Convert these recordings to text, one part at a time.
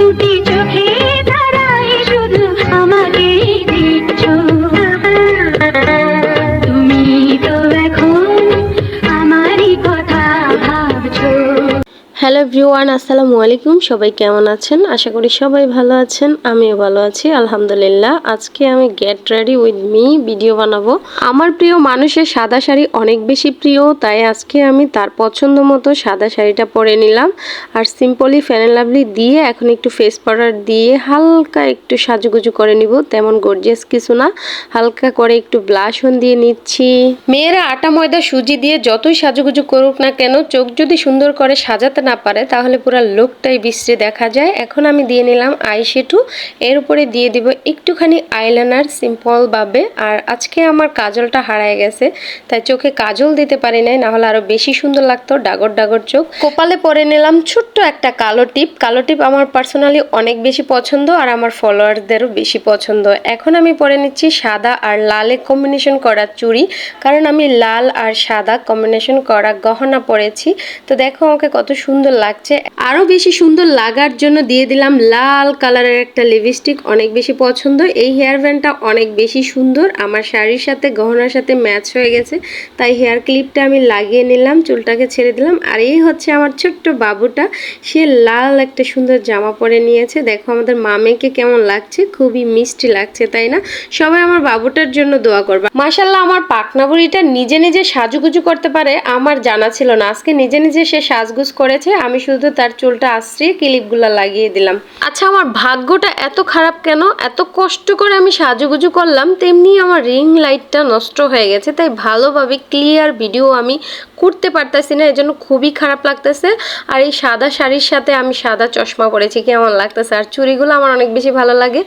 দুটি চোখে তারাই শুধু আমাকে দেখছো। তুমি তো এখন আমারই কথা ভাবছো। হ্যালো এভরিওয়ান, আসসালামু আলাইকুম। সবাই কেমন আছেন? আশা করি সবাই ভালো আছেন। আমিও ভালো আছি আলহামদুলিল্লাহ। আজকে আমি get ready with me video বানাবো। আমার প্রিয় মানুষের সাদা শাড়ি অনেক বেশি প্রিয়, তাই আজকে আমি তার পছন্দ মতো সাদা শাড়িটা পরে নিলাম। আর সিম্পলি ফেয়ার অ্যান্ড লাভলি দিয়ে এখন একটু ফেস পাউডার দিয়ে হালকা একটু সাজুগুজু করে নিব। তেমন গর্জিয়াস কিছু না, হালকা করে একটু ব্লাশ অন দিয়ে নিচ্ছি। মেয়েরা আটা ময়দা সুজি দিয়ে যতই সাজুগুজু করুক না কেন, চোখ যদি সুন্দর করে সাজাতে না পারে তাহলে পুরো লুকটাই বিশ্রী দেখা যায়। এখন আমি দিয়ে নিলাম আইশ্যাডো, এর উপরে দিয়ে দিব একটুখানি আইলাইনার সিম্পল ভাবে। আর আজকে আমার কাজলটা হারায় গেছে, তাই চোখে কাজল দিতে পারি নাই, না হলে আরো বেশি সুন্দর লাগতো, ডাগর ডাগর চোখ। কপালে পরে নিলাম ছোট্ট একটা কালো টিপ। কালো টিপ আমার পার্সোনালি অনেক বেশি পছন্দ আর আমার ফলোয়ারদেরও বেশি পছন্দ। এখন আমি পরে নিচ্ছি সাদা আর লালে কম্বিনেশন করা চুড়ি, কারণ আমি লাল আর সাদা কম্বিনেশন করা গহনা পরেছি। তো দেখো আমাকে কত সুন্দর লাগছে। আরো বেশি সুন্দর লাগার জন্য দিয়ে দিলাম লাল কালারের একটা লিপস্টিক, অনেক বেশি পছন্দ। এই হেয়ার ব্যান্ডটা অনেক বেশি সুন্দর, আমার শাড়ির সাথে গহনার সাথে ম্যাচ হয়ে গেছে, তাই হেয়ার ক্লিপটা আমি লাগিয়ে নিলাম, চুলটাকে ছেড়ে দিলাম। আর এই হচ্ছে আমার ছোট্ট বাবুটা, সে লাল একটা সুন্দর জামা পরে নিয়েছে। দেখো আমাদের মামেকে কেমন লাগছে, খুবই মিষ্টি লাগছে, তাই না? সবাই আমার বাবুটার জন্য দোয়া করবা। মাশাআল্লাহ, আমার পাকনা বুড়িটা নিজে নিজে সাজুগুজু করতে পারে, আমার জানা ছিল না। আজকে নিজে নিজে সে সাজগুজ করেছে, আমি শুধু তার চুলটা আশ্রিয়ে ক্লিপগুলো লাগিয়ে দিলাম। আচ্ছা, আমার ভাগ্যটা এত খারাপ কেন? এত কষ্ট করে আমি সাজুগুজু করলাম, তেমনি আমার রিং লাইটটা নষ্ট হয়ে গেছে, তাই ভালোভাবে ক্লিয়ার ভিডিও আমি করতে পারতেছি না, এজন্য খুবই খারাপ লাগতেছে। আর এই সাদা শাড়ির সাথে আমি সাদা চশমা পরেছি, কেমন লাগতেছে। আর চুড়িগুলো আমার অনেক বেশি ভালো লাগে,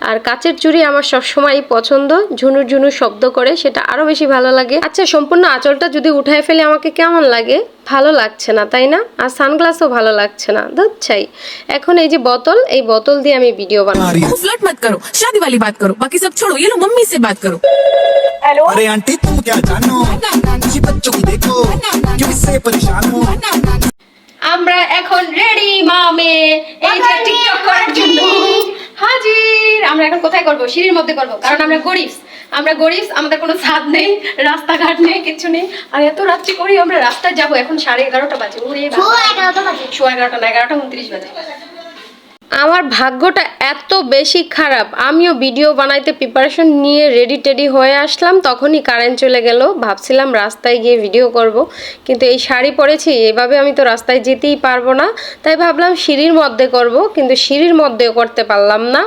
আর কাচের চুড়ি আমার সবসময়ই পছন্দ, ঝুনুর ঝুনুর শব্দ করে, সেটা আরো বেশি ভালো লাগে। আচ্ছা, সম্পূর্ণ আঁচলটা যদি উঠায় ফেলে আমাকে কেমন লাগে? ভালো লাগছে না, তাই না? আর সানগ্লাসও ভালো লাগছে না, চাই। এখন এই যে বোতল, এই বোতল দিয়ে আমি ভিডিও বানাবো। फ्लर्ट मत करो, शादी वाली बात करो, बाकी सब छोड़ो, ये लो मम्मी से बात करो। हेलो, अरे आंटी तुम क्या जानो, ये बच्चों को देखो क्यों इससे परेशान हो। আমরা এখন রেডি মামে এই যে টিকটক করার জন্য হাজির। আমরা এখন কোথায় করব? সিঁড়ির মধ্যে করব, কারণ আমরা গরিব। আমাদের কোনো ছাদ নেই, রাস্তাঘাট নেই, কিছু নেই। আর এত রাত্রি করি আমরা রাস্তায় যাব। এখন 11:30 বাজে। ওরে বাবা, 11:30 বাজে, 11:30 না, 11:29 বাজে। আমার ভাগ্যটা এত বেশি খারাপ, আমিও ভিডিও বানাইতে প্রিপারেশন নিয়ে রেডি টেডি হয়ে আসলাম, তখনই কারেন্ট চলে গেল। ভাবছিলাম রাস্তায় গিয়ে ভিডিও করব, কিন্তু এই শাড়ি পরেছি, এভাবে আমি তো রাস্তায় যেতেই পারবো না, তাই ভাবলাম সিঁড়ির মধ্যে করব, কিন্তু সিঁড়ির মধ্যেও করতে পারলাম না।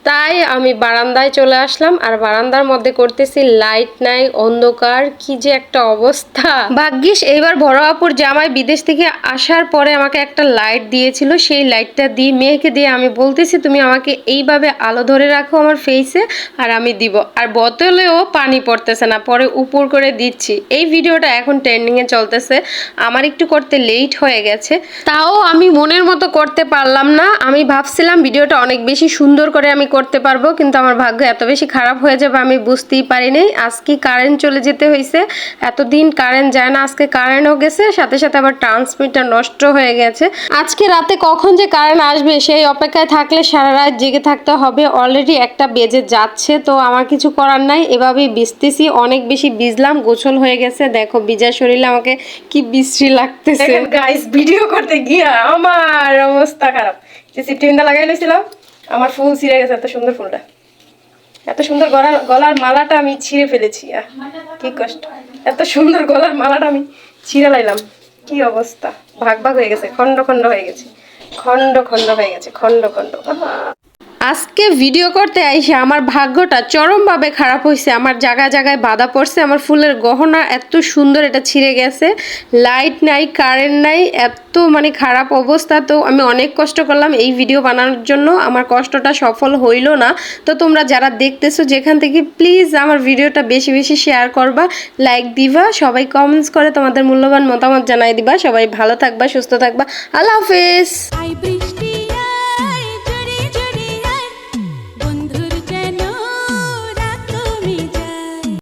তাই আমি বারান্দায় চলে আসলাম, আর বারান্দার মধ্যে করতেছি, লাইট নাই, অন্ধকার, কি যে একটা অবস্থা। ভাগ্যিস এইবার বড় আপুর জামাই বিদেশ থেকে আসার পরে আমাকে একটা লাইট দিয়েছিল, সেই লাইটটা দিয়ে মেয়েকে দিয়ে আমি বলতেছি তুমি আমাকে এইভাবে আলো ধরে রাখো আমার ফেসে, আর আমি দিব। আর বোতলেও পানি পড়তেছে না, পরে উপর করে দিচ্ছি। এই ভিডিওটা এখন ট্রেন্ডিং এ চলতেছে, আমার একটু করতে লেট হয়ে গেছে, তাও আমি মনের মতো করতে পারলাম না। আমি ভাবছিলাম ভিডিওটা অনেক বেশি সুন্দর করে আমি করতে পারবো, কিন্তু আমার ভাগ্য এত বেশি খারাপ হয়ে যাবে আমি বুঝতেই পারিনি। আজকে কারেন্ট চলে যেতে হয়েছে, এতদিন কারেন্ট যায় না, আজকে কারেন্টও গেছে, সাথে সাথে আবার ট্রান্সমিটার নষ্ট হয়ে গেছে। আজকে রাতে কখন যে কারেন্ট আসবে সেই অপেক্ষায় থাকলে সারা রাত জেগে থাকতে হবে। অলরেডি 1টা বেজে যাচ্ছে, তো আমার কিছু করার নাই, এভাবেই ভিজতেছি। অনেক বেশি ভিজলাম, গোসল হয়ে গেছে। দেখো ভিজা শরীরে আমাকে কি বিশ্রী লাগতেছে। গাইস, ভিডিও করতে গিয়ে আমার অবস্থা খারাপ। যে সিফটিনটা লাগাই লইছিলাম, আমার ফুল ছিঁড়ে গেছে। এত সুন্দর ফুলটা, এত সুন্দর গলার মালাটা আমি ছিঁড়ে ফেলেছি। কি কষ্ট, এত সুন্দর গলার মালাটা আমি ছিঁড়ে লাইলাম। কি অবস্থা, ভাগ ভাগ হয়ে গেছে, খন্ড খন্ড হয়ে গেছে, খন্ড খন্ড হয়ে গেছে, খন্ড খন্ড। আজকে ভিডিও করতে আইসে আমার ভাগ্যটা চরমভাবে খারাপ হয়েছে। আমার জায়গায় জায়গায় বাধা পড়ছে, আমার ফুলের গহনা এত সুন্দর, এটা ছিঁড়ে গেছে। লাইট নাই, কারেন্ট নাই, এত মানে খারাপ অবস্থা। তো আমি অনেক কষ্ট করলাম এই ভিডিও বানানোর জন্য, আমার কষ্টটা সফল হইল না। তো তোমরা যারা দেখতেছো যেখান থেকে, প্লিজ আমার ভিডিওটা বেশি বেশি শেয়ার করবা, লাইক দিবা, সবাই কমেন্টস করে তোমাদের মূল্যবান মতামত জানাই দিবা। সবাই ভালো থাকবা, সুস্থ থাকবা, আল্লাহ হাফেজ।